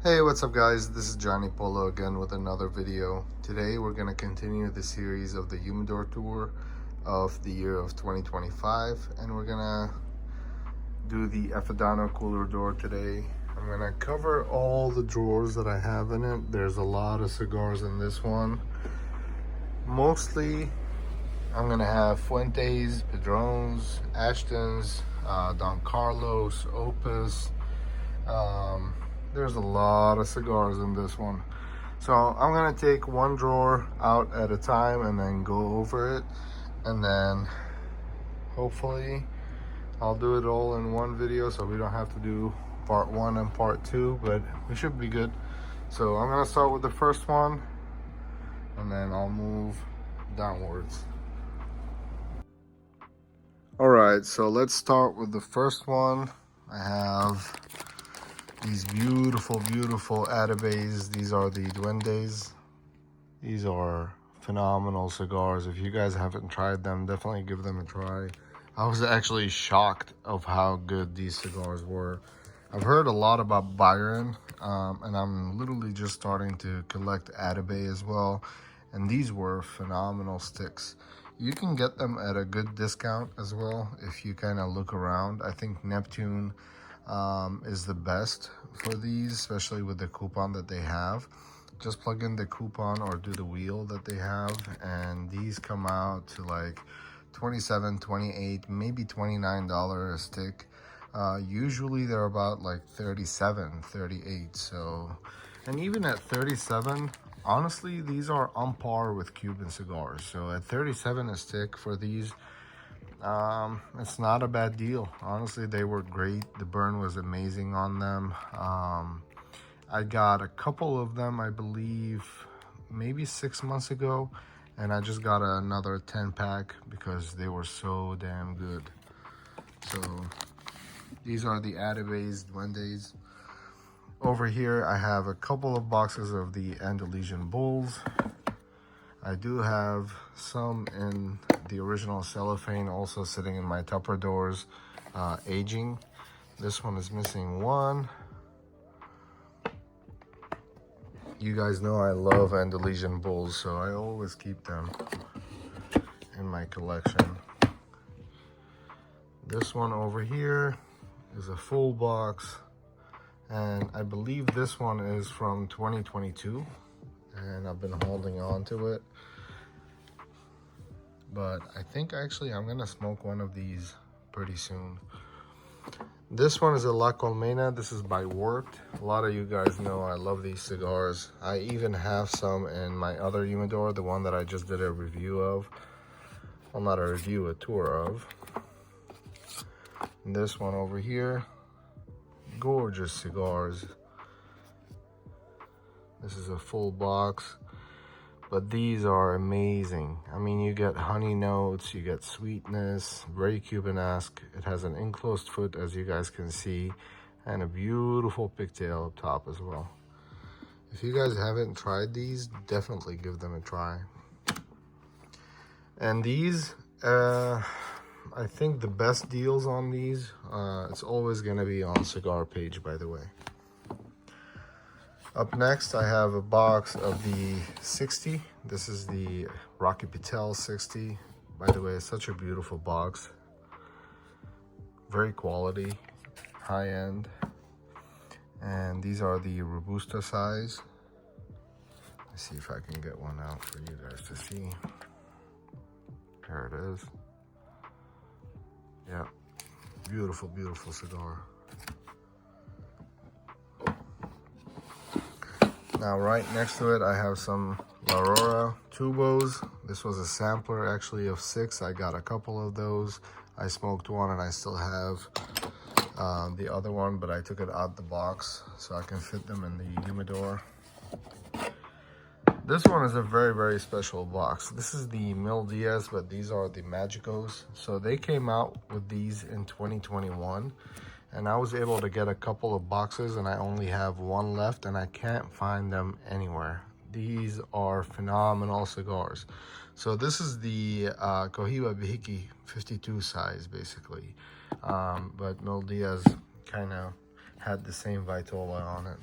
Hey, what's up guys? This is Johnny Polo again with another video. Today we're going to continue the series of the Humidor tour of the year of 2025, and we're going to do the Afidano cooler door today. I'm going to cover all the drawers that I have in it. There's a lot of cigars in this one. Mostly I'm going to have Fuentes, Padrones, Ashtons, Don Carlos, Opus. There's a lot of cigars in this one. So I'm gonna take one drawer out at a time and then go over it. And then hopefully I'll do it all in one video so we don't have to do part one and part two, but we should be good. So I'm gonna start with the first one and then I'll move downwards. All right, so let's start with the first one. I have these beautiful Atabes. These are the Duendes. These are phenomenal cigars. If you guys haven't tried them, definitely give them a try. I was actually shocked of how good these cigars were. I've heard a lot about Byron, and I'm literally just starting to collect Atabe as well. And these were phenomenal sticks. You can get them at a good discount as well if you kind of look around. I think Neptune is the best for these, especially with the coupon that they have. Just plug in the coupon or do the wheel that they have, and these come out to like $27, $28, maybe $29 a stick. Usually they're about like $37, $38. So, and even at $37, honestly, these are on par with Cuban cigars. So at $37 a stick for these, it's not a bad deal. Honestly, they were great. The burn was amazing on them. I got a couple of them, I believe, maybe 6 months ago, and I just got another 10 pack because they were so damn good. So these are the Atabes Duendes. Over here, I have a couple of boxes of the Andalusian Bulls. I do have some in the original cellophane also sitting in my Tupper doors, aging. This one is missing one. You guys know I love Andalusian Bulls, so I always keep them in my collection. This one over here is a full box, and I believe this one is from 2022, and I've been holding on to it. But I think actually I'm gonna smoke one of these pretty soon. This one is a La Colmena. This is by Warped. A lot of you guys know I love these cigars. I even have some in my other humidor, the one that I just did a review of. Well, not a review, a tour of. And this one over here, gorgeous cigars. This is a full box. But these are amazing. I mean, you get honey notes, you get sweetness, very Cuban-esque. It has an enclosed foot, as you guys can see, and a beautiful pigtail up top as well. If you guys haven't tried these, definitely give them a try. And these, I think the best deals on these, it's always gonna be on Cigar page, by the way. Up next, I have a box of the 60. This is the Rocky Patel 60. By the way, it's such a beautiful box. Very quality, high end. And these are the Robusta size. Let's see if I can get one out for you guys to see. There it is. Yeah, beautiful, beautiful cigar. Now, right next to it, I have some La Aurora Tubos. This was a sampler, actually, of 6. I got a couple of those. I smoked one, and I still have the other one, but I took it out the box so I can fit them in the humidor. This one is a very, very special box. This is the Mil Diaz, but these are the Magicos. So they came out with these in 2021. And I was able to get a couple of boxes, and I only have one left, and I can't find them anywhere. These are phenomenal cigars. So this is the Cohiba Bihiki 52 size, basically. But Mil Diaz kind of had the same Vitola on it.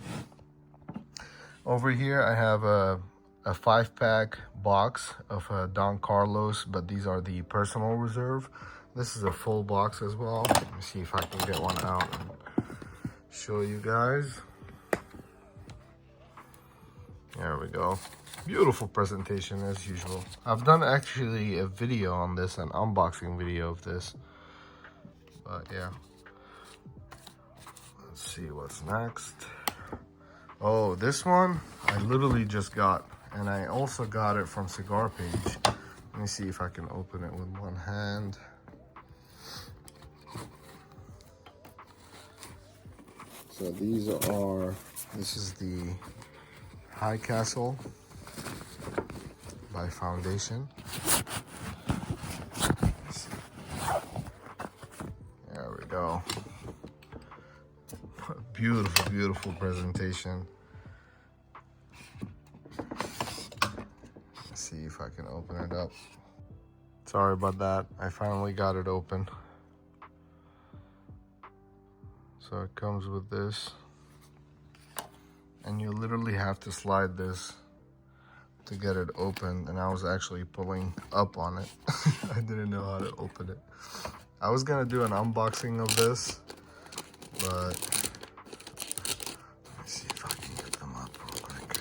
Over here, I have a 5-pack box of Don Carlos, but these are the personal reserve. This is a full box as well. Let me see if I can get one out and show you guys. There we go. Beautiful presentation as usual. I've done actually a video on this, an unboxing video of this. But yeah. Let's see what's next. Oh, this one I literally just got, and I also got it from Cigar Page. Let me see if I can open it with one hand. So this is the High Castle by Foundation. There we go. Beautiful, beautiful presentation. Let's see if I can open it up. Sorry about that. I finally got it open. So it comes with this. And you literally have to slide this to get it open. And I was actually pulling up on it. I didn't know how to open it. I was gonna do an unboxing of this, but let me see if I can get them up real quick.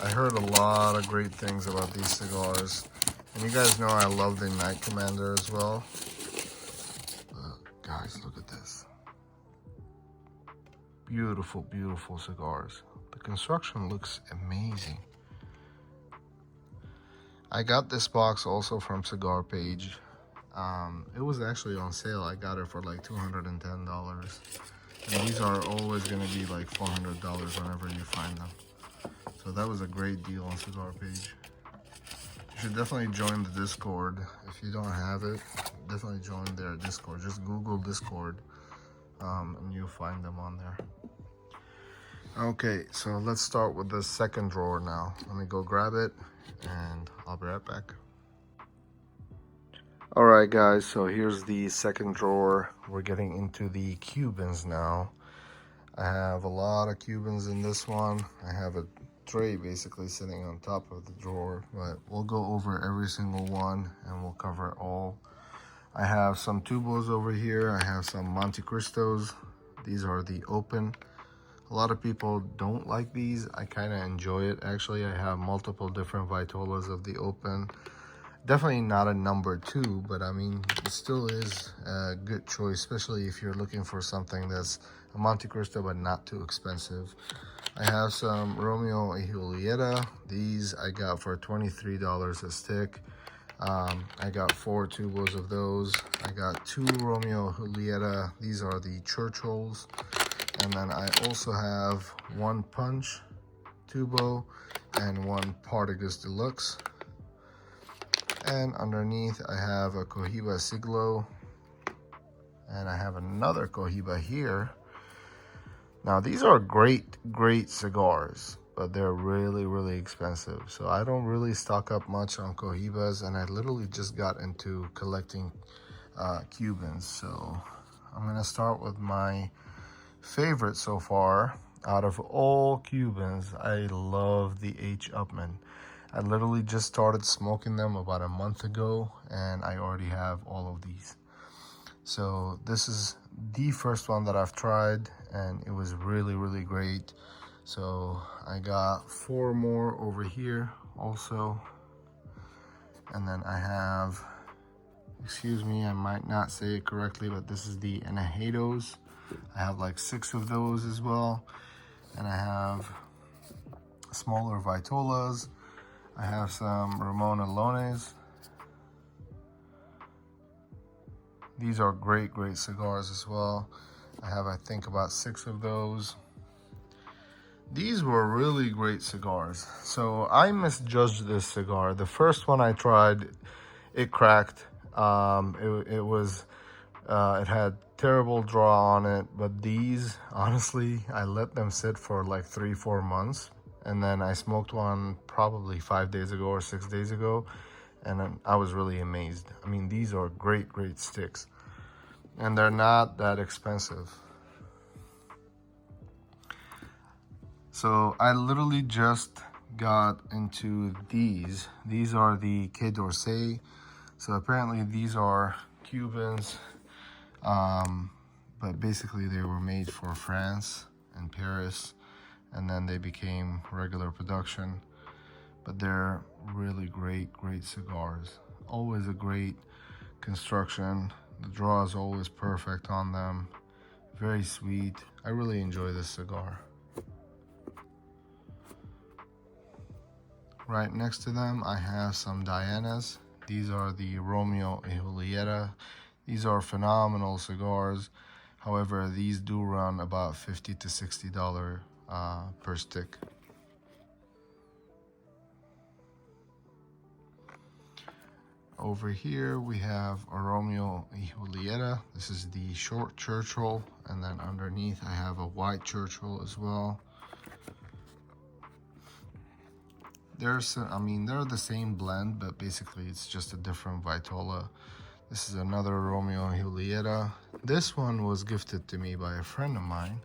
I heard a lot of great things about these cigars. And you guys know I love the Night Commander as well. But guys, look at this. Beautiful, beautiful cigars. The construction looks amazing. I got this box also from Cigar Page. It was actually on sale. I got it for like $210. And these are always gonna be like $400 whenever you find them. So that was a great deal on Cigar Page. You should definitely join the Discord. If you don't have it, definitely join their Discord. Just Google Discord and you'll find them on there. Okay, so let's start with the second drawer now. Let me go grab it and I'll be right back. All right, guys, so here's the second drawer. We're getting into the Cubans now. I have a lot of Cubans in this one. I have a tray basically sitting on top of the drawer, but we'll go over every single one and we'll cover it all. I have some Tubos over here. I have some Monte Cristos. These are the open. A lot of people don't like these. I kind of enjoy it. Actually, I have multiple different Vitolas of the open. Definitely not a number 2, but I mean, it still is a good choice, especially if you're looking for something that's a Monte Cristo but not too expensive. I have some Romeo y Julieta. These I got for $23 a stick. I got 4 tubos of those. I got 2 Romeo Julieta. These are the Churchills. And then I also have 1 Punch tubo and 1 Partagas Deluxe. And underneath I have a Cohiba Siglo. And I have another Cohiba here. Now these are great cigars, but they're really, really expensive. So I don't really stock up much on Cohibas, and I literally just got into collecting Cubans. So I'm gonna start with my favorite so far. Out of all Cubans, I love the H. Upmann. I literally just started smoking them about a month ago, and I already have all of these. So this is the first one that I've tried, and it was really, really great. So I got 4 more over here also. And then I have, excuse me, I might not say it correctly, but this is the Enajedos. I have like 6 of those as well. And I have smaller Vitolas. I have some Ramon Alones. These are great cigars as well. I have, I think, about 6 of those. These were really great cigars. So I misjudged this cigar. The first one I tried, it cracked. It had terrible draw on it. But these, honestly, I let them sit for like 3-4 months. And then I smoked one probably 5 days ago or 6 days ago. And I was really amazed. I mean, these are great sticks. and they're not that expensive. So I literally just got into these. These are the Quai d'Orsay. So apparently these are Cubans, but basically they were made for France and Paris, and then they became regular production. But they're really great cigars. Always a great construction. The draw is always perfect on them. Very sweet. I really enjoy this cigar. Right next to them, I have some Dianas. These are the Romeo y Julieta. These are phenomenal cigars. However, these do run about $50 to $60 per stick. Over here, we have a Romeo y Julieta. This is the short Churchill, and then underneath, I have a white Churchill as well. They're the same blend, but basically it's just a different Vitola. This is another Romeo y Julieta. This one was gifted to me by a friend of mine,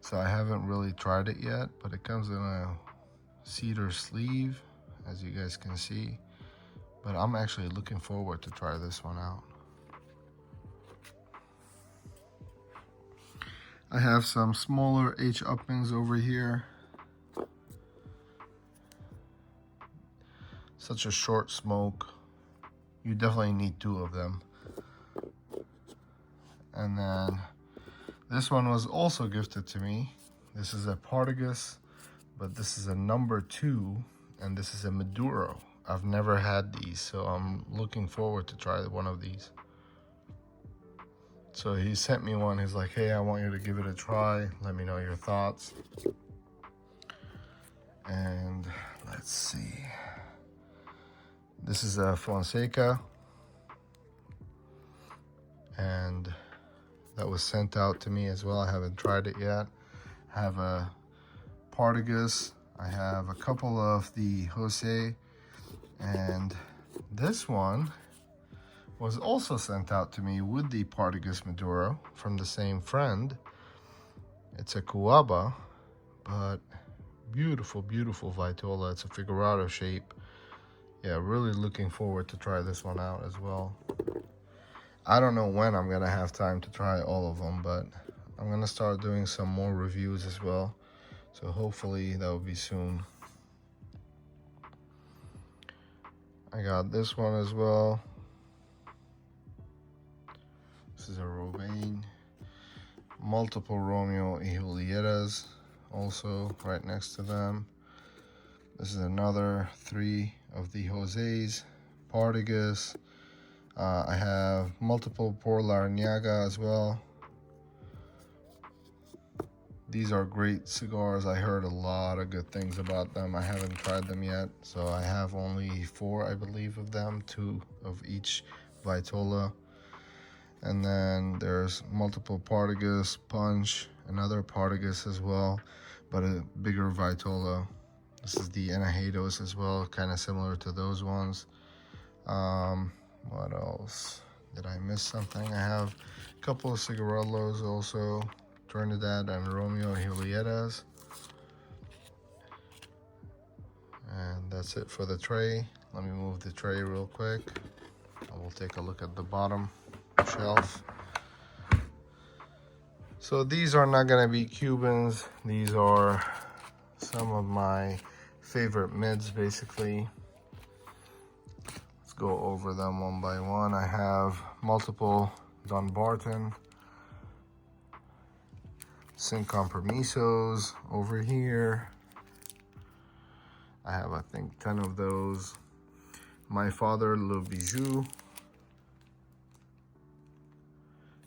so I haven't really tried it yet, but it comes in a cedar sleeve, as you guys can see. But I'm actually looking forward to try this one out. I have some smaller H uppings over here. Such a short smoke. You definitely need two of them. And then this one was also gifted to me. This is a Partagas, but this is a number 2, and this is a Maduro. I've never had these, so I'm looking forward to try one of these. So he sent me one. He's like, hey, I want you to give it a try. Let me know your thoughts. And let's see. This is a Fonseca, and that was sent out to me as well. I haven't tried it yet. I have a Partagas. I have a couple of the Jose, and this one was also sent out to me with the Partagas Maduro from the same friend. It's a Cuaba, but beautiful Vitola. It's a figurado shape. Yeah, really looking forward to try this one out as well. I don't know when I'm gonna have time to try all of them, but I'm gonna start doing some more reviews as well. So hopefully that will be soon. I got this one as well. This is a Robain. Multiple Romeo y Julietas also right next to them. This is another 3 of the Jose's, Partagas. I have multiple Por Larrañaga as well. These are great cigars. I heard a lot of good things about them. I haven't tried them yet, so I have only 4, I believe, of them, 2 of each Vitola. And then there's multiple Partagas, Punch, another Partagas as well, but a bigger Vitola. This is the Enajedos as well, kind of similar to those ones. What else? Did I miss something? I have a couple of Cigarellos also, Trinidad and Romeo Julietas. And that's it for the tray. Let me move the tray real quick. And we'll take a look at the bottom shelf. So these are not gonna be Cubans. These are some of my favorite mids, basically. Let's go over them one by one. I have multiple Dunbarton, Sin Compromisos over here. I have, I think, 10 of those. My Father, Le Bijou.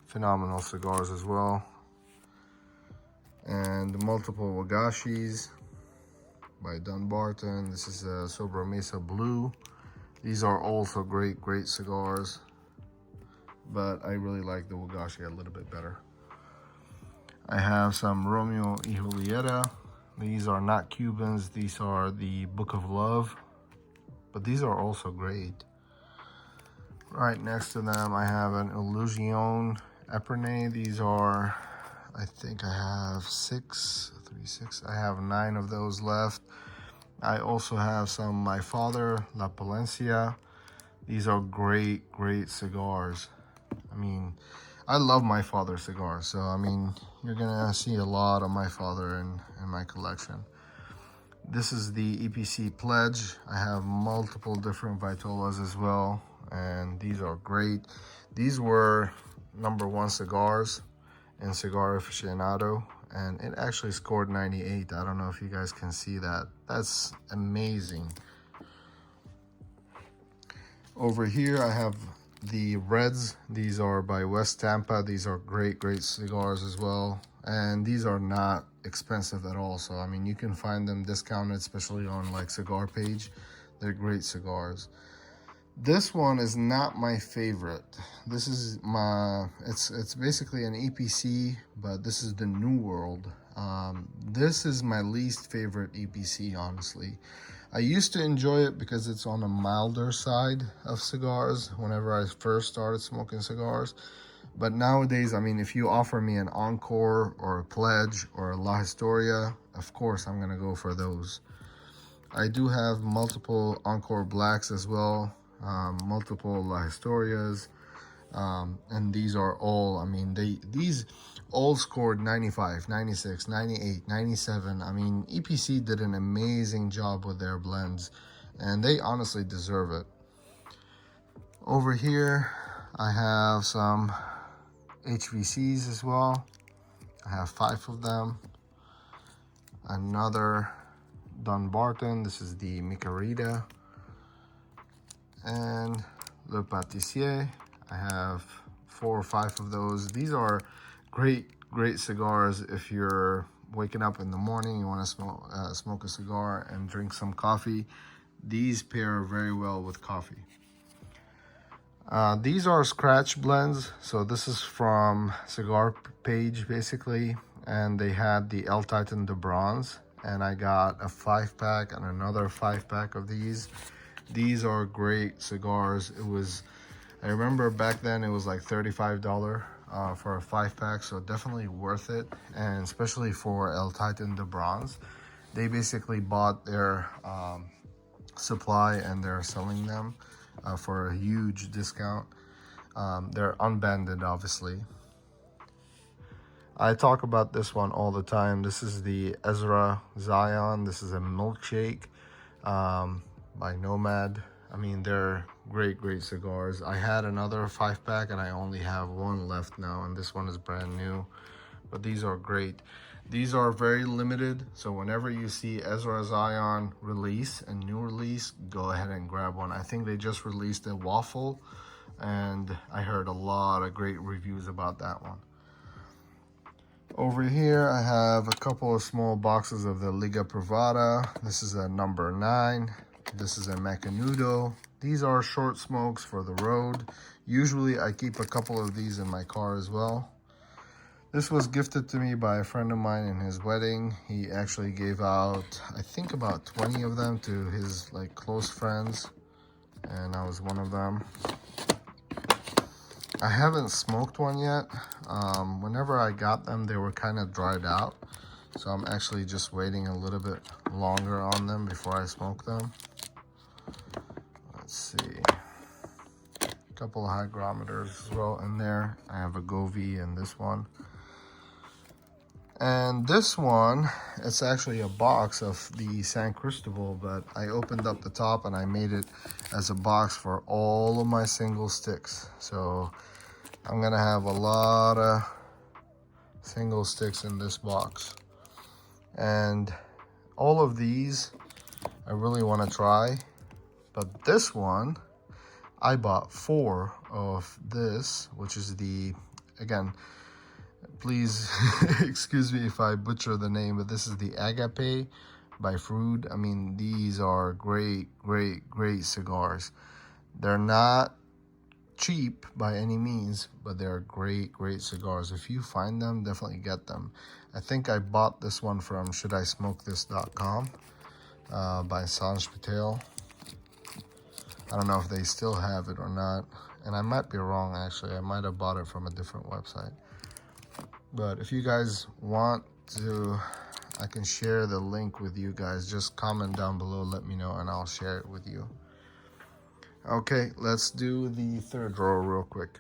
Phenomenal cigars as well. And multiple Wagashis by Dunbarton. This is a Sobremesa Blue. These are also great cigars, but I really like the Wagashi a little bit better. I have some Romeo y Julieta. These are not Cubans. These are the Book of Love, but these are also great. Right next to them, I have an Illusion Epernay. These are, I think I have 6. I have 9 of those left. I also have some My Father La Palencia. These are great cigars. I mean, I love My Father cigars, so I mean, you're gonna see a lot of My Father in my collection. This is the EPC Pledge. I have multiple different Vitolas as well, and these are great. These were #1 cigars in Cigar Aficionado, and it actually scored 98. I don't know if you guys can see that. That's amazing. Over here, I have the Reds. These are by West Tampa. These are great cigars as well. And these are not expensive at all. So, I mean, you can find them discounted, especially on like Cigar Page. They're great cigars. This one is not my favorite. This is my, it's basically an EPC, but this is the New World. This is my least favorite EPC, honestly. I used to enjoy it because it's on a milder side of cigars whenever I first started smoking cigars. But nowadays, I mean, if you offer me an Encore or a Pledge or a La Historia, of course I'm gonna go for those. I do have multiple Encore Blacks as well, multiple La Historias, and these are all, I mean, these all scored 95, 96, 98, 97. I mean, EPC did an amazing job with their blends, and they honestly deserve it. Over here, I have some HVCs as well. I have 5 of them. Another Dunbarton. This is the Micarita. And Le Patissier. I have 4 or 5 of those. These are great cigars if you're waking up in the morning, you want to smoke a cigar and drink some coffee. These pair very well with coffee. These are scratch blends. So this is from Cigar Page basically, and they had the El Titan de Bronze, and I got a 5-pack and another 5-pack of these. These are great cigars. I remember back then it was like $35 for a 5-pack, so definitely worth it, and especially for El Titan de Bronze. They basically bought their supply and they're selling them for a huge discount. They're unbanded, obviously. I talk about this one all the time. This is the Ezra Zion. This is a milkshake by Nomad. I mean, they're great cigars. I had another 5-pack and I only have 1 left now, and this one is brand new. But these are great. These are very limited, so whenever you see Ezra Zion release, a new release, go ahead and grab one. I think they just released a waffle, and I heard a lot of great reviews about that one. Over here, I have a couple of small boxes of the Liga Privada. This is a number 9. This is a Macanudo. These are short smokes for the road. Usually I keep a couple of these in my car as well. This was gifted to me by a friend of mine in his wedding. He actually gave out, I think, about 20 of them to his like close friends, and I was one of them. I haven't smoked one yet. Whenever I got them, they were kind of dried out, so I'm actually just waiting a little bit longer on them before I smoke them. Let's see. A couple of hygrometers as well in there. I have a Govee in this one. And this one, it's actually a box of the San Cristobal, but I opened up the top and I made it as a box for all of my single sticks. So I'm gonna have a lot of single sticks in this box. And all of these, I really wanna try. But this one, I bought 4 of this, which is the, again, please excuse me if I butcher the name, but this is the Agape by Fruit. I mean, these are great cigars. They're not cheap by any means, but they're great cigars. If you find them, definitely get them. I think I bought this one from shouldismokethis.com by Sanj Patel. I don't know if they still have it or not. And I might be wrong, actually. I might have bought it from a different website. But if you guys want to, I can share the link with you guys. Just comment down below, let me know, and I'll share it with you. Okay, let's do the third row real quick.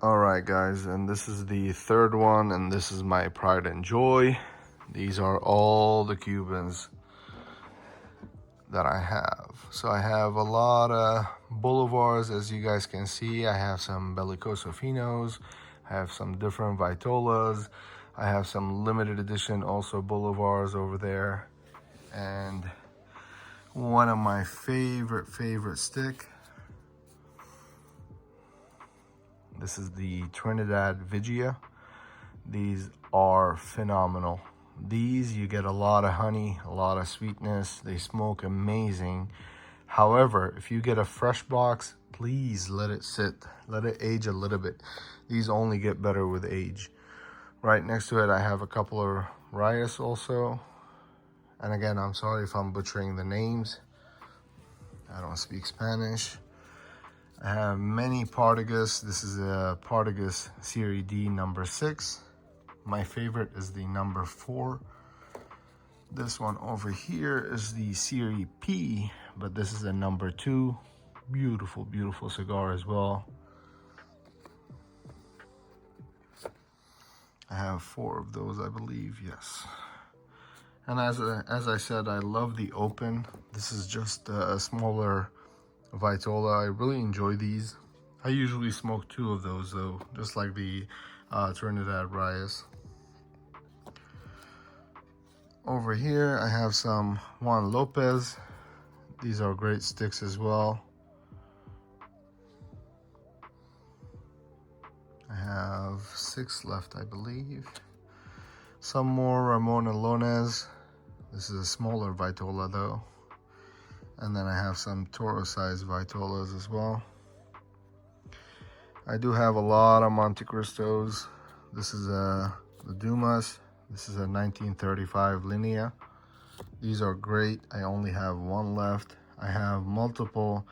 All right, guys, and this is the third one, and this is my pride and joy. These are all the Cubans that I have. So I have a lot of Bolivars, as you guys can see. I have some Bellicoso Finos. I have some different Vitolas. I have some limited edition also Bolivars over there. And one of my favorite stick. This is the Trinidad Vigia. These are phenomenal. These, you get a lot of honey, a lot of sweetness. They smoke amazing. However, if you get a fresh box, please let it sit. Let it age a little bit. These only get better with age. Right next to it, I have a couple of Reyes also. And again, I'm sorry if I'm butchering the names. I don't speak Spanish. I have many Partagas. This is a Partagas Series D number 6. My favorite is the number 4. This one over here is the Series P, but this is a number 2. Beautiful, beautiful cigar as well. I have 4 of those, I believe, yes. And as I said, I love the open. This is just a smaller Vitola. I really enjoy these. I usually smoke 2 of those though, just like the Trinidad Reyes. Over here, I have some Juan Lopez. These are great sticks as well. I have 6 left, I believe. Some more Ramon Alones. This is a smaller Vitola though. And then I have some Toro size Vitolas as well. I do have a lot of Monte Cristos. This is the Dumas. This is a 1935 Linea. These are great. I only have 1 left. I have multiple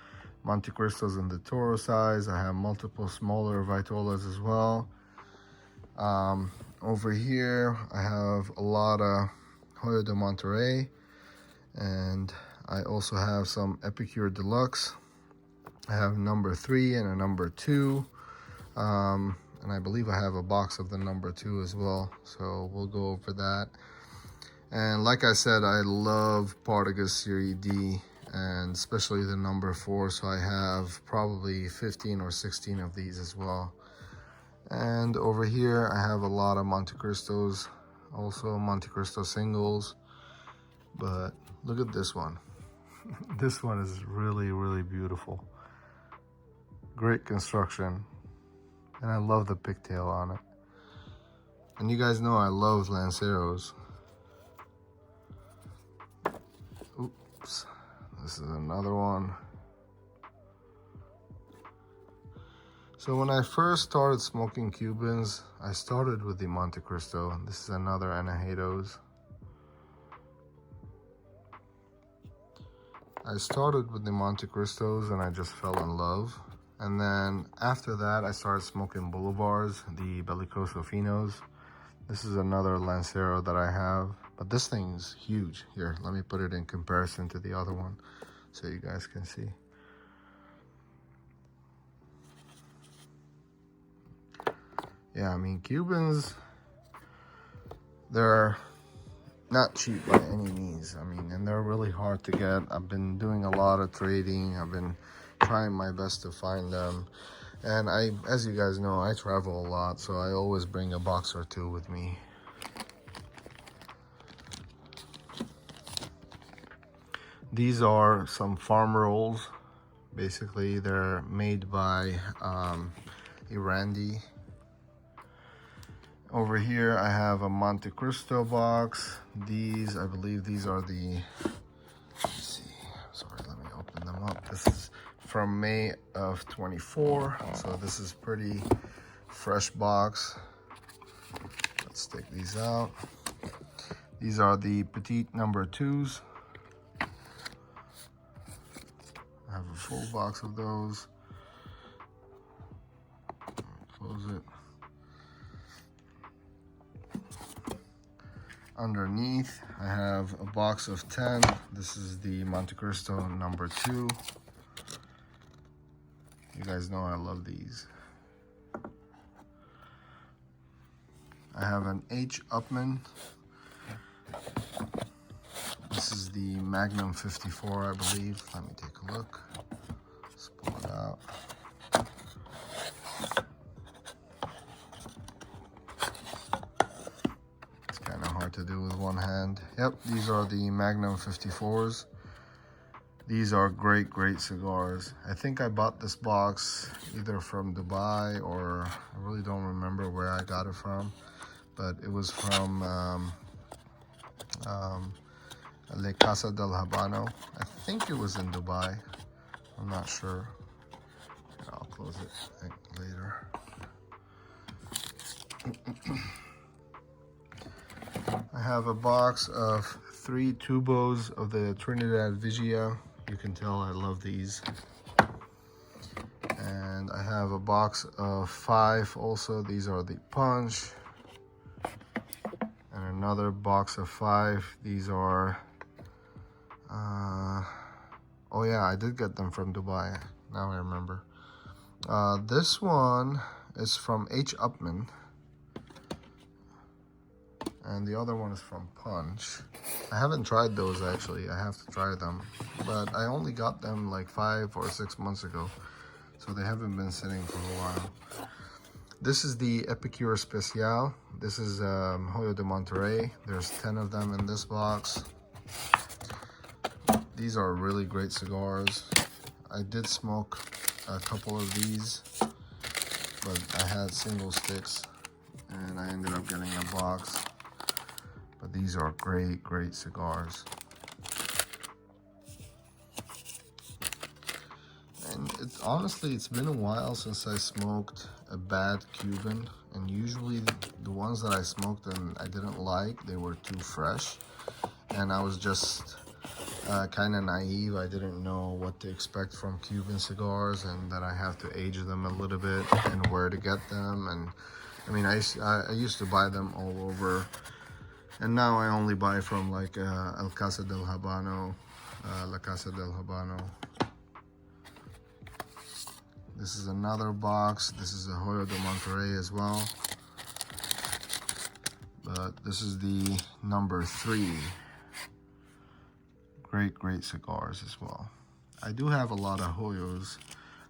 Monte Cristos in the Toro size. I have multiple smaller Vitolas as well. Over here, I have a lot of Hoyo de Monterrey. And I also have some Epicure Deluxe. I have number 3 and a number 2. And I believe I have a box of the number 2 as well, so we'll go over that. And like I said, I love Partagas Series D, and especially the number 4, so I have probably 15 or 16 of these as well. And over here, I have a lot of Monte Cristos, also Monte Cristo singles. But look at this one. This one is really beautiful. Great construction. And I love the pigtail on it. And you guys know I love Lanceros. Oops. This is another one. So when I first started smoking Cubans, I started with the Monte Cristo. This is another Anahados. I started with the Monte Cristos and I just fell in love. And then after that, I started smoking Bolivars, the Bellicoso Finos. This is another Lancero that I have, but this thing's huge. Here, let me put it in comparison to the other one so you guys can see. Yeah, I mean, Cubans, they're not cheap by any means. I mean, and they're really hard to get. I've been doing a lot of trading. I've been trying my best to find them. And as you guys know, I travel a lot, so I always bring a box or 2 with me. These are some farm rolls. Basically, they're made by Irandi. Over here, I have a Monte Cristo box. These, I believe these are the, let's see, sorry, let me open them up. This is from May of 24, so this is pretty fresh box. Let's take these out. These are the petite number 2s. I have a full box of those. Underneath, I have a box of 10. This is the Monte Cristo number 2. You guys know I love these. I have an H. Upmann. This is the Magnum 54, I believe. Let me take a look. Let's pull it out. It's kind of hard to do with one hand. Yep, these are the Magnum 54s. These are great, great cigars. I think I bought this box either from Dubai or I really don't remember where I got it from, but it was from La Casa del Habano. I think it was in Dubai. I'm not sure. I'll close it later. I have a box of 3 tubos of the Trinidad Vigia. You can tell I love these. And I have a box of 5 also. These are the Punch. And another box of 5. These are, oh yeah, I did get them from Dubai. Now I remember. This one is from H. Upmann. And the other one is from Punch. I haven't tried those actually. I have to try them. But I only got them like 5 or 6 months ago. So they haven't been sitting for a while. This is the Epicure Special. This is Joyo de Monterrey. There's 10 of them in this box. These are really great cigars. I did smoke a couple of these, but I had single sticks and I ended up getting a box. But these are great, great cigars. And honestly, it's been a while since I smoked a bad Cuban. And usually the ones that I smoked and I didn't like, they were too fresh. And I was just kind of naive. I didn't know what to expect from Cuban cigars and that I have to age them a little bit and where to get them. And I mean, I used to buy them all over. And now I only buy from like El Casa del Habano, La Casa del Habano. This is another box. This is a Joyo de Monterrey as well. But this is the number 3. Great, great cigars as well. I do have a lot of Joyos.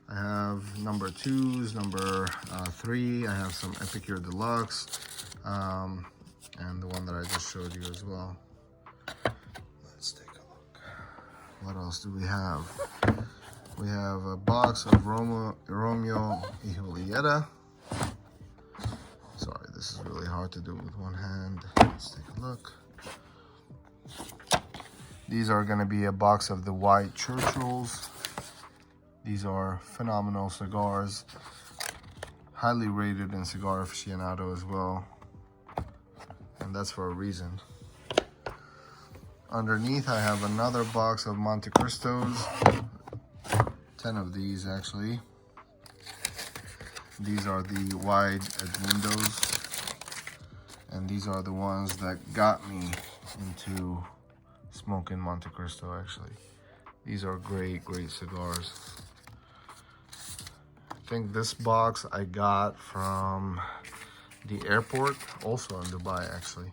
I have number 2s, number 3. I have some Epicure Deluxe. And the one that I just showed you as well. Let's take a look. What else do we have? We have a box of Romeo y Julieta. Sorry, this is really hard to do with one hand. Let's take a look. These are going to be a box of the white Churchills. These are phenomenal cigars. Highly rated in Cigar Aficionado as well. And that's for a reason. Underneath, I have another box of Monte Cristos. 10 of these, actually. These are the wide Edmundos. And these are the ones that got me into smoking Monte Cristo, actually. These are great, great cigars. I think this box I got from the airport, also in Dubai, actually.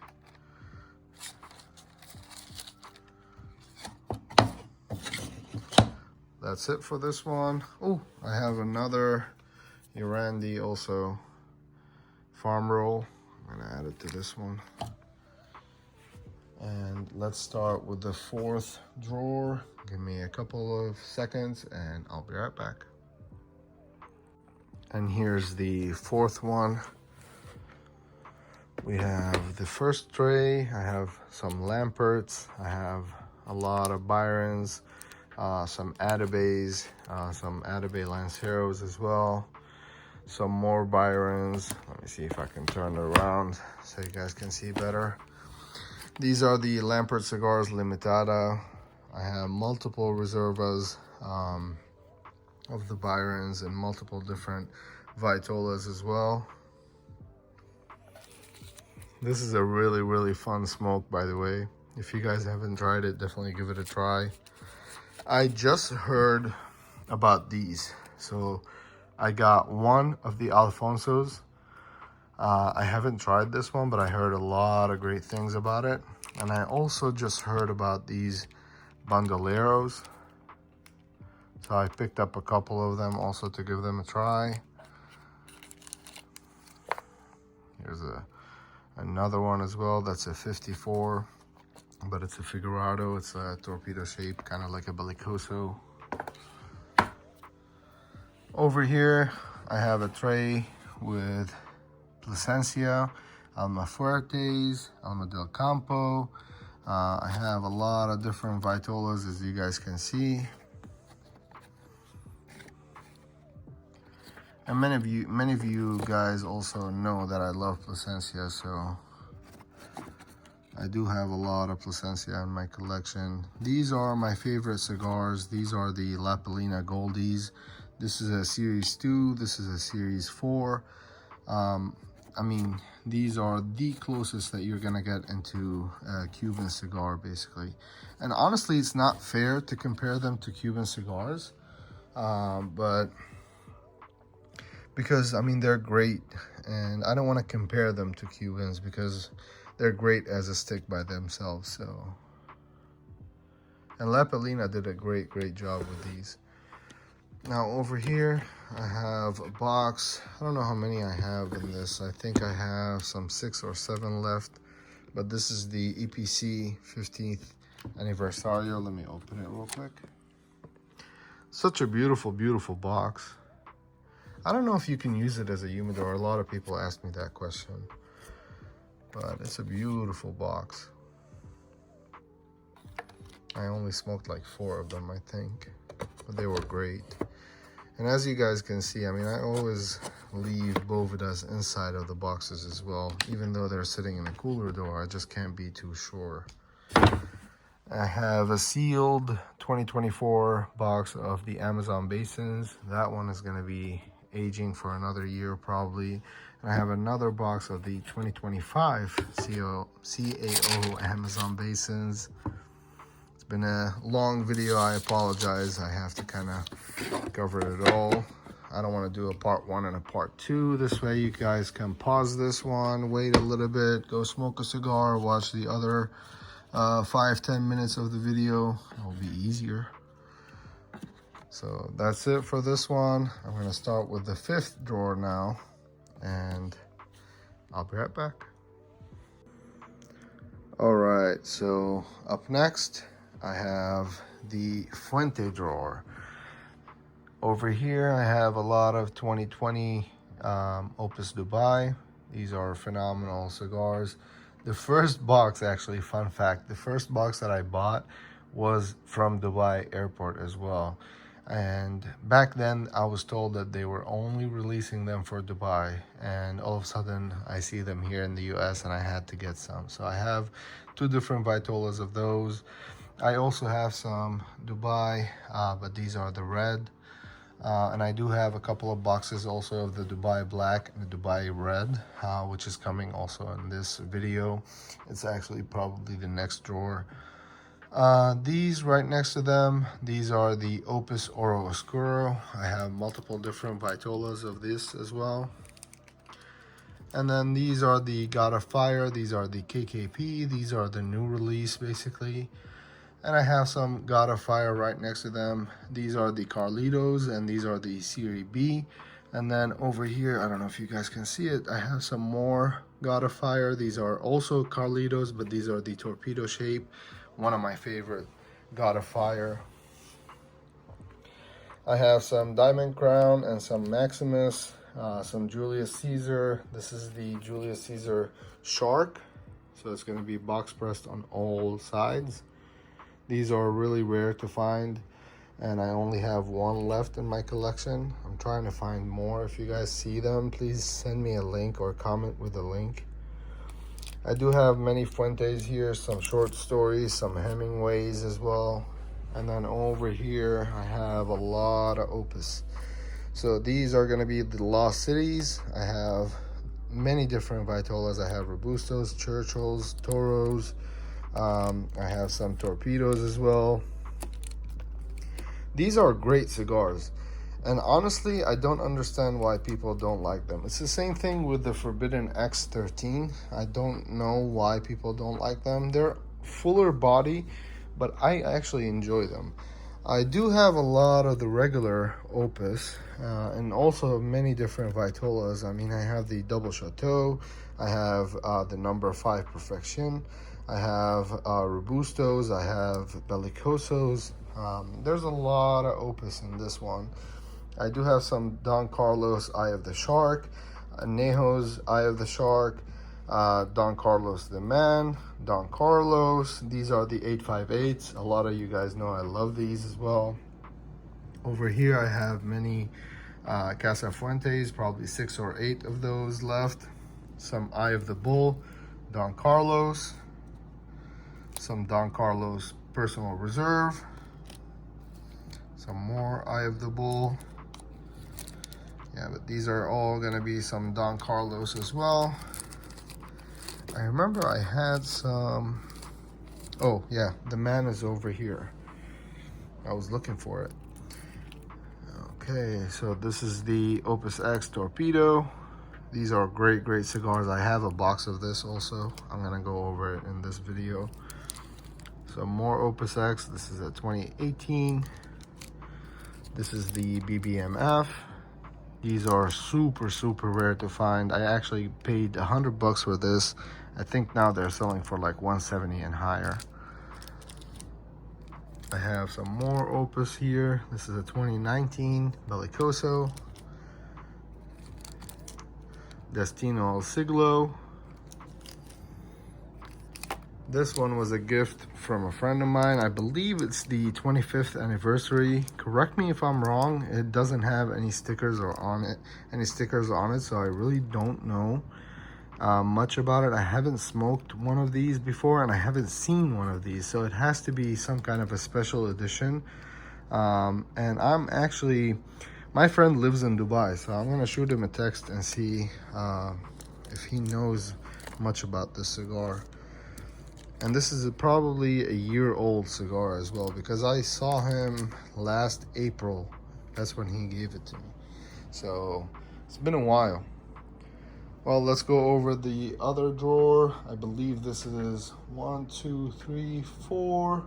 That's it for this one. Oh, I have another Urandi also farm roll. I'm gonna add it to this one. And let's start with the 4th drawer. Give me a couple of seconds and I'll be right back. And here's the 4th one. We have the first tray. I have some Lamperts. I have a lot of Byrons, some Atabays, some Atabay Lanceros as well. Some more Byrons. Let me see if I can turn it around so you guys can see better. These are the Lampert Cigars Limitada. I have multiple Reservas of the Byrons and multiple different Vitolas as well. This is a really fun smoke, by the way. If you guys haven't tried it, definitely give it a try. I just heard about these. So I got one of the Alfonsos. I haven't tried this one, but I heard a lot of great things about it. And I also just heard about these Bandoleros. So I picked up a couple of them also to give them a try. Here's another one as well. That's a 54, but it's a Figurado. It's a torpedo shape, kind of like a Bellicoso. Over here, I have a tray with Plasencia, Alma Fuertes, Alma del Campo. I have a lot of different Vitolas, as you guys can see. And many of you guys also know that I love Plasencia, so I do have a lot of Plasencia in my collection. These are my favorite cigars. These are the La Palina Goldies. This is a Series 2. This is a Series 4. I mean, these are the closest that you're gonna get into a Cuban cigar, basically. And honestly, it's not fair to compare them to Cuban cigars, but because I mean they're great, and I don't want to compare them to Cubans because they're great as a stick by themselves. So, and La Palina did a great job with these. Now over here I have a box. I don't know how many I have in this. I think I have some 6 or 7 left, but this is the EPC 15th Aniversario. Let me open it real quick. Such a beautiful box. I don't know if you can use it as a humidor. A lot of people ask me that question, but it's a beautiful box. I only smoked like 4 of them, I think, but they were great. And as you guys can see, I mean, I always leave Bovedas inside of the boxes as well. Even though they're sitting in a cooler door, I just can't be too sure. I have a sealed 2024 box of the Amazon Basins. That one is going to be aging for another year probably. And I have another box of the 2025 CAO Amazon Basins. It's been a long video. I apologize. I have to kind of cover it all. I don't want to do a part 1 and a part 2. This way you guys can pause this one, wait a little bit, go smoke a cigar, watch the other 5-10 minutes of the video. It'll be easier. So that's it for this one. I'm going to start with the 5th drawer now, and I'll be right back. All right, so up next I have the Fuente drawer. Over here I have a lot of 2020 Opus Dubai. These are phenomenal cigars. The first box, actually, fun fact, the first box that I bought was from Dubai Airport as well. And back then I was told that they were only releasing them for Dubai, and all of a sudden I see them here in the US and I had to get some. So I have 2 different Vitolas of those. I also have some Dubai, but these are the red. And I do have a couple of boxes also of the Dubai Black and the Dubai Red, which is coming also in this video. It's actually probably the next drawer. These right next to them, these are the Opus Oro Oscuro. I have multiple different Vitolas of this as well. And then these are the God of Fire. These are the KKP. These are the new release basically. And I have some God of Fire right next to them. These are the Carlitos, and these are the Serie B. And then over here, I don't know if you guys can see it, I have some more God of Fire. These are also Carlitos, but these are the torpedo shape. One of my favorite God of Fire. I have some Diamond Crown and some Maximus, some Julius Caesar. This is the Julius Caesar Shark. So it's going to be box pressed on all sides. These are really rare to find, and I only have 1 left in my collection. I'm trying to find more. If you guys see them, please send me a link or comment with a link. I do have many Fuentes here, some short stories, some Hemingways as well. And then over here, I have a lot of Opus. So these are going to be the Lost Cities. I have many different Vitolas. I have Robustos, Churchills, Toros. I have some Torpedoes as well. These are great cigars. And honestly, I don't understand why people don't like them. It's the same thing with the Forbidden X13. I don't know why people don't like them. They're fuller body, but I actually enjoy them. I do have a lot of the regular Opus, and also many different Vitolas. I mean, I have the Double Chateau, I have the number 5 Perfection, I have Robustos, I have Bellicosos. There's a lot of Opus in this one. I do have some Don Carlos Eye of the Shark, Añejo's Eye of the Shark, Don Carlos the Man, Don Carlos. These are the 858s. A lot of you guys know I love these as well. Over here I have many Casa Fuentes, probably 6 or 8 of those left. Some Eye of the Bull, Don Carlos, some Don Carlos Personal Reserve, some more Eye of the Bull. Yeah, but these are all gonna be some Don Carlos as well. I remember I had some, oh yeah, the Man is over here. I was looking for it. Okay, so this is the Opus X Torpedo. These are great, great cigars. I have a box of this also. I'm gonna go over it in this video. So more Opus X, this is a 2018. This is the BBMF. These are super, super rare to find. I actually paid $100 for this. I think now they're selling for like 170 and higher. I have some more Opus here. This is a 2019 Bellicoso. Destino El Siglo. This one was a gift from a friend of mine. I believe it's the 25th anniversary. Correct me if I'm wrong. It doesn't have any stickers on it, so I really don't know much about it. I haven't smoked one of these before, and I haven't seen one of these, so it has to be some kind of a special edition. And I'm actually, my friend lives in Dubai, so I'm gonna shoot him a text and see if he knows much about this cigar. And this is probably a year-old cigar as well, because I saw him last April. That's when he gave it to me. So it's been a while. Well, let's go over the other drawer. I believe this is 1, 2, 3, 4,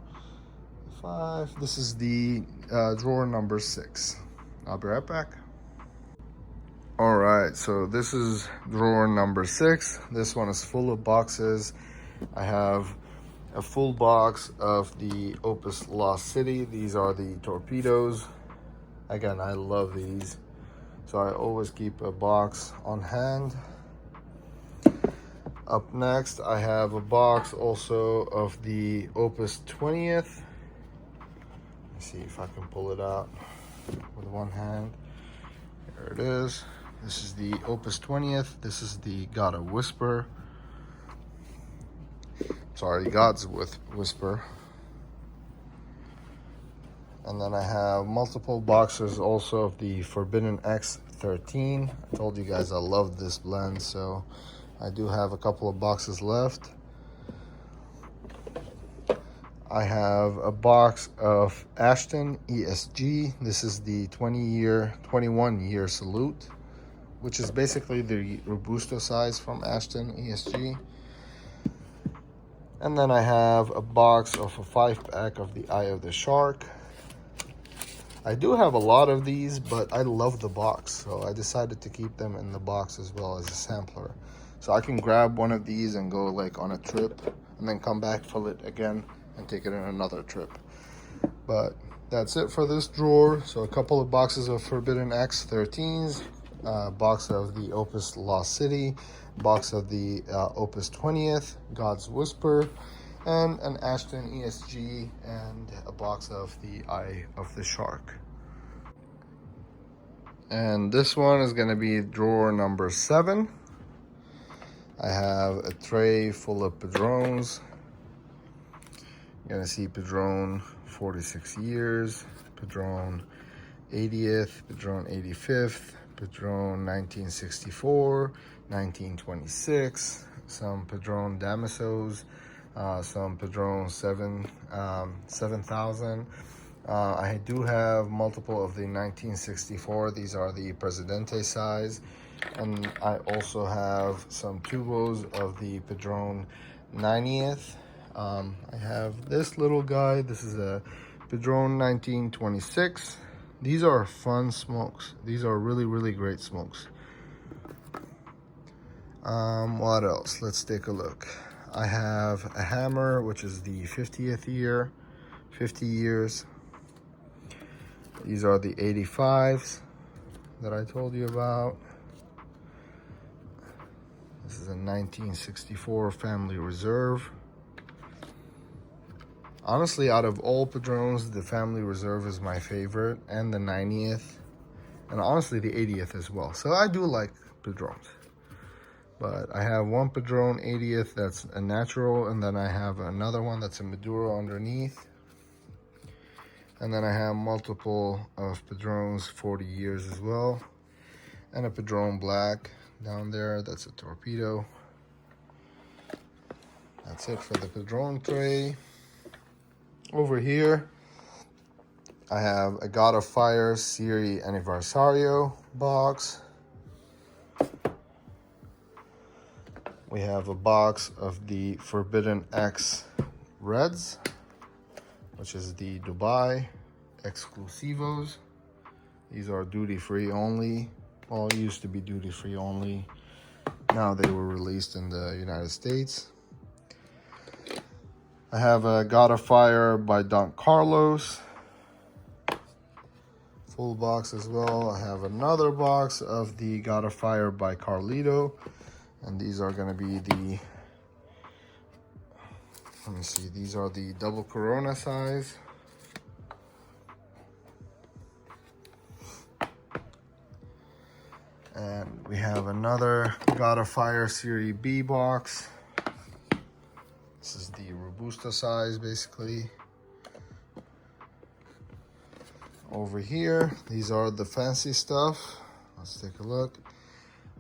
5. This is the drawer number 6. I'll be right back. All right, so this is drawer number 6. This one is full of boxes. I have a full box of the Opus Lost City. These are the Torpedoes. Again, I love these, so I always keep a box on hand. Up next, I have a box also of the Opus 20th. Let's see if I can pull it out with one hand. There it is. This is the Opus 20th. This is the God of Whisper. Sorry, God's Whisper. And then I have multiple boxes also of the Forbidden X13. I told you guys I love this blend, so I do have a couple of boxes left. I have a box of Ashton ESG. This is the 21-year salute, which is basically the Robusto size from Ashton ESG. And then I have a box of a 5-pack of the Eye of the Shark. I do have a lot of these, but I love the box, so I decided to keep them in the box as well as a sampler. So I can grab one of these and go like on a trip, and then come back, fill it again, and take it on another trip. But that's it for this drawer. So a couple of boxes of Forbidden X13s, box of the Opus Lost City, box of the Opus 20th, God's Whisper, and an Ashton ESG, and a box of the Eye of the Shark. And this one is going to be drawer number 7. I have a tray full of Padrones. You're going to see Padrone 46 years, Padrone 80th, Padrone 85th, Padron 1964, 1926, some Padron Damasos, some Padron 7000. I do have multiple of the 1964. These are the Presidente size. And I also have some tubos of the Padron 90th. I have this little guy. This is a Padron 1926. These are fun smokes. These are really, really great smokes. What else? Let's take a look. I have a Hammer, which is the 50th year, 50 years. These are the 85s that I told you about. This is a 1964 Family Reserve. Honestly, out of all Padrones, the Family Reserve is my favorite, and the 90th, and honestly the 80th as well. So I do like Padrones. But I have one Padron 80th that's a natural, and then I have another one that's a Maduro underneath. And then I have multiple of Padrones 40 years as well. And a Padron Black down there, that's a Torpedo. That's it for the Padron tray. Over here, I have a God of Fire Serie Aniversario box. We have a box of the Forbidden X Reds, which is the Dubai Exclusivos. These are duty-free only. Well, it used to be duty-free only. Now they were released in the United States. I have a God of Fire by Don Carlos. Full box as well. I have another box of the God of Fire by Carlito. And these are going to be the, let me see, these are the double Corona size. And we have another God of Fire Serie B box. This is the Robusta size, basically. Over here, these are the fancy stuff. Let's take a look.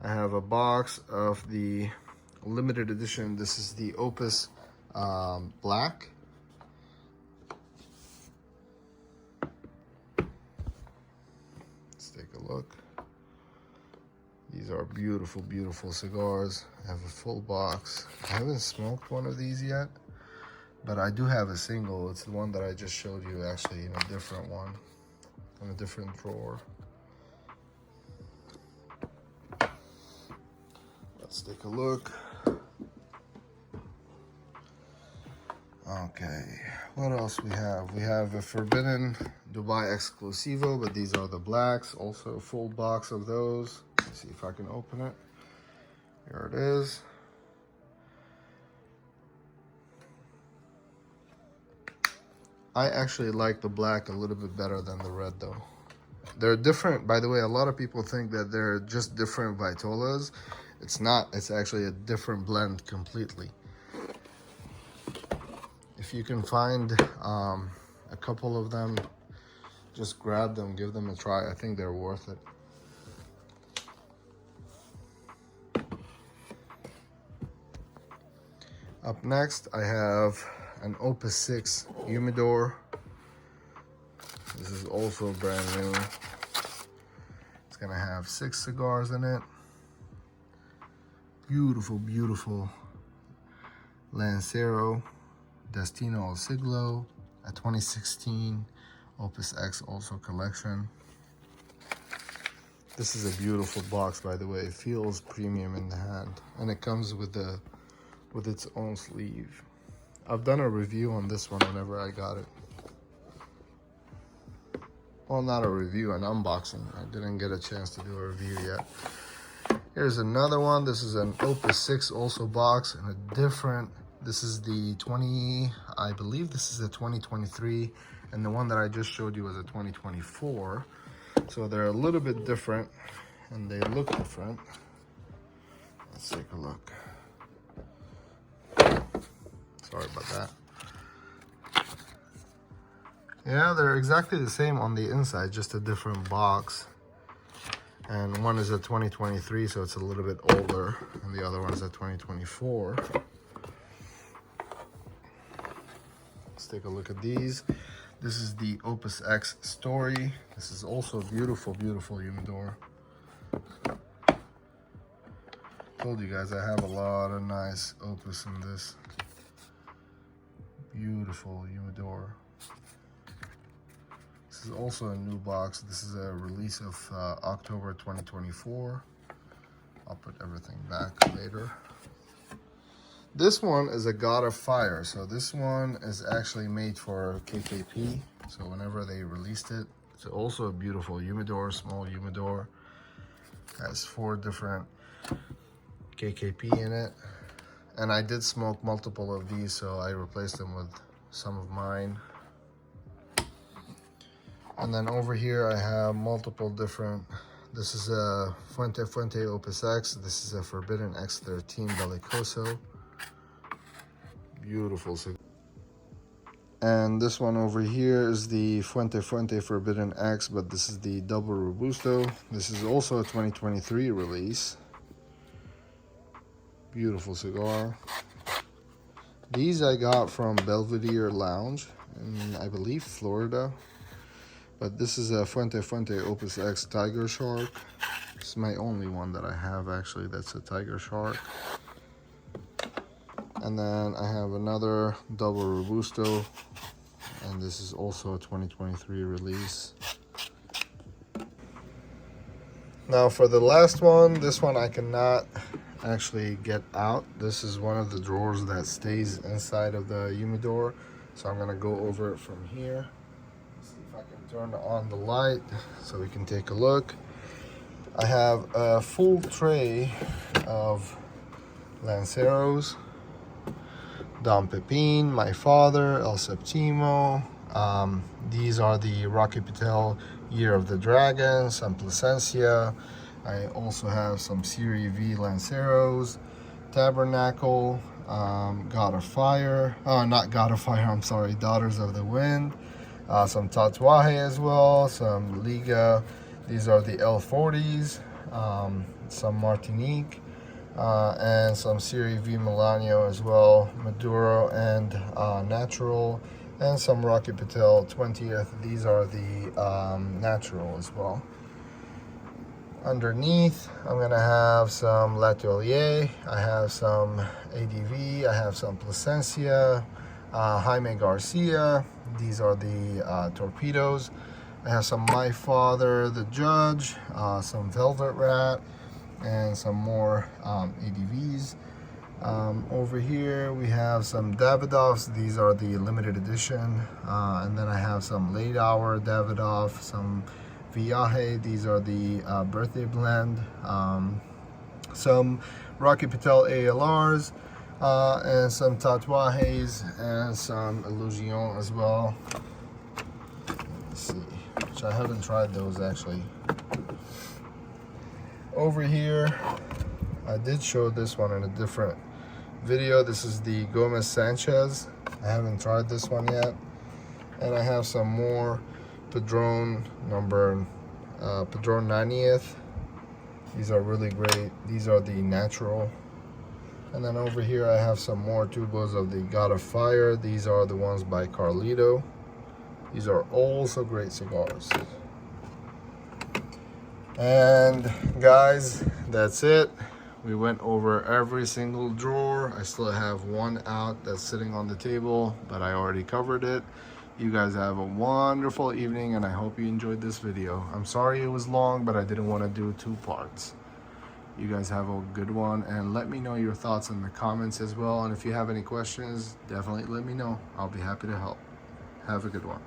I have a box of the limited edition. This is the Opus Black. Let's take a look. These are beautiful, beautiful cigars. I have a full box. I haven't smoked one of these yet, but I do have a single. It's the one that I just showed you, actually, in a different one, in a different drawer. Let's take a look. Okay, what else we have? We have a Forbidden Dubai Exclusivo, but these are the blacks. Also a full box of those. Let's see if I can open it. Here it is. I actually like the black a little bit better than the red though. They're different, by the way. A lot of people think that they're just different Vitolas. It's not. It's actually a different blend completely. If you can find a couple of them, just grab them, give them a try. I think they're worth it. Up next, I have an Opus 6 Humidor. This is also brand new. It's gonna have 6 cigars in it. Beautiful, beautiful Lancero Destino al Siglo, a 2016 Opus X also collection. This is a beautiful box, by the way. It feels premium in the hand, and it comes with its own sleeve. I've done a review on this one whenever I got it. Well, not a review, an unboxing. I didn't get a chance to do a review yet. Here's another one. This is an Opus 6 also box, and a different, this is the 20, I believe this is a 2023, and the one that I just showed you was a 2024. So they're a little bit different, and they look different. Let's take a look. Sorry about that. Yeah, they're exactly the same on the inside, just a different box. And one is a 2023, so it's a little bit older, and the other one is a 2024. Let's take a look at these. This is the Opus X Story. This is also a beautiful, beautiful humidor. Told you guys I have a lot of nice Opus in this. Beautiful humidor. This is also a new box. This is a release of October 2024. I'll put everything back later. This one is a God of Fire. So this one is actually made for KKP. So whenever they released it, it's also a beautiful humidor, small humidor. Has 4 different KKP in it. And I did smoke multiple of these, so I replaced them with some of mine. And then over here I have multiple different, this is a Fuente Opus X. This is a Forbidden X13 Bellicoso. Beautiful cigar. And this one over here is the Fuente Forbidden X, but this is the Double Robusto. This is also a 2023 release. Beautiful cigar. These I got from Belvedere Lounge in, I believe, Florida. But this is a Fuente Opus X Tiger Shark. This is my only one that I have, actually, that's a Tiger Shark. And then I have another Double Robusto, and this is also a 2023 release. Now for the last one, this one I cannot actually get out. This is one of the drawers that stays inside of the humidor, so I'm gonna go over it from here. See if I can turn on the light so we can take a look. I have a full tray of Lanceros, Dom Pepin, My Father, El Septimo. These are the Rocky Patel Year of the Dragon, some Plasencia. I also have some Serie V Lanceros, Tabernacle, God of Fire. Oh, not God of Fire, I'm sorry, Daughters of the Wind. Some Tatuaje as well, some Liga. These are the L40s, some Martinique. And some Serie V Milanio as well, Maduro and Natural, and some Rocky Patel 20th. These are the Natural as well. Underneath, I'm gonna have some L'Atelier, I have some ADV, I have some Plasencia, Jaime Garcia. These are the Torpedoes. I have some My Father, the Judge, some Velvet Rat, and some more ADVs. Over here we have some Davidoffs. These are the limited edition. And then I have some Late Hour Davidoff, some Viaje. These are the birthday blend. Some Rocky Patel ALRs, and some Tatuajes, and some Illusion as well. Let's see, which I haven't tried those actually. Over here, I did show this one in a different video. This is the Gomez Sanchez. I haven't tried this one yet. And I have some more Padron Padron 90th. These are really great. These are the Natural. And then over here I have some more tubos of the God of Fire. These are the ones by Carlito. These are also great cigars. And guys, that's it. We went over every single drawer. I still have one out that's sitting on the table, but I already covered it. You guys have a wonderful evening, and I hope you enjoyed this video. I'm sorry it was long, but I didn't want to do 2 parts. You guys have a good one, and let me know your thoughts in the comments as well. And if you have any questions, definitely let me know. I'll be happy to help. Have a good one.